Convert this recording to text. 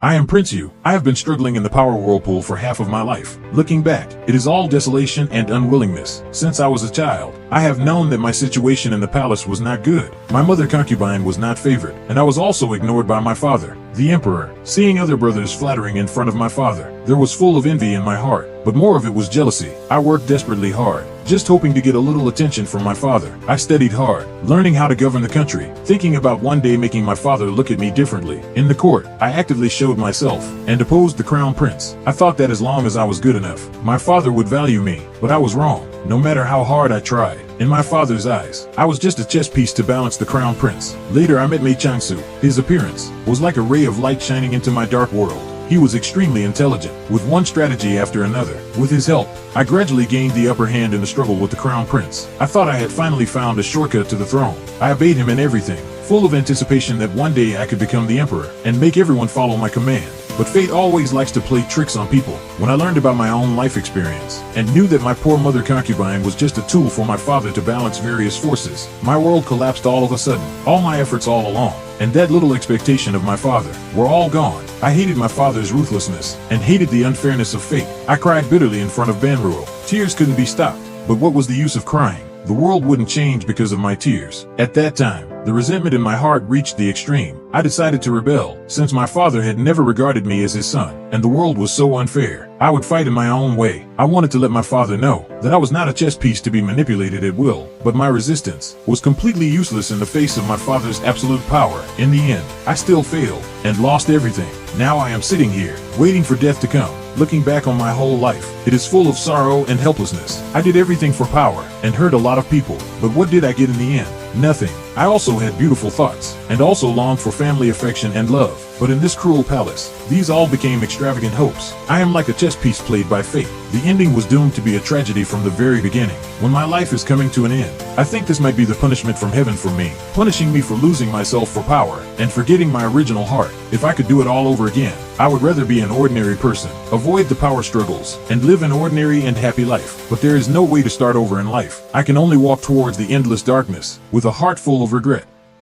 I am Prince Yu. I have been struggling in the power whirlpool for half of my life. Looking back, it is all desolation and unwillingness. Since I was a child, I have known that my situation in the palace was not good. My mother concubine was not favored, and I was also ignored by my father, the emperor. Seeing other brothers flattering in front of my father, there was full of envy in my heart, but more of it was jealousy. I worked desperately hard, just hoping to get a little attention from my father. I studied hard, learning how to govern the country, thinking about one day making my father look at me differently. In the court, I actively showed myself and opposed the crown prince. I thought that as long as I was good enough, my father would value me, but I was wrong. No matter how hard I tried, in my father's eyes, I was just a chess piece to balance the crown prince. Later I met Mei Changsu. His appearance was like a ray of light shining into my dark world. He was extremely intelligent, with one strategy after another. With his help, I gradually gained the upper hand in the struggle with the crown prince. I thought I had finally found a shortcut to the throne. I obeyed him in everything, full of anticipation that one day I could become the emperor and make everyone follow my command. But fate always likes to play tricks on people. When I learned about my own life experience and knew that my poor mother concubine was just a tool for my father to balance various forces, my world collapsed all of a sudden. All my efforts all along, and that little expectation of my father, were all gone. I hated my father's ruthlessness and hated the unfairness of fate. I cried bitterly in front of Banruo. Tears couldn't be stopped, but what was the use of crying? The world wouldn't change because of my tears. At that time, the resentment in my heart reached the extreme. I decided to rebel, since my father had never regarded me as his son, and the world was so unfair. I would fight in my own way. I wanted to let my father know that I was not a chess piece to be manipulated at will, but my resistance was completely useless in the face of my father's absolute power. In the end, I still failed and lost everything. Now I am sitting here, waiting for death to come. Looking back on my whole life, it is full of sorrow and helplessness. I did everything for power and hurt a lot of people, but what did I get in the end? Nothing. I also had beautiful thoughts, and also longed for family affection and love. But in this cruel palace, these all became extravagant hopes. I am like a chess piece played by fate. The ending was doomed to be a tragedy from the very beginning. When my life is coming to an end, I think this might be the punishment from heaven for me, punishing me for losing myself for power and forgetting my original heart. If I could do it all over again, I would rather be an ordinary person, avoid the power struggles, and live an ordinary and happy life. But there is no way to start over in life. I can only walk towards the endless darkness with a heart full of regret.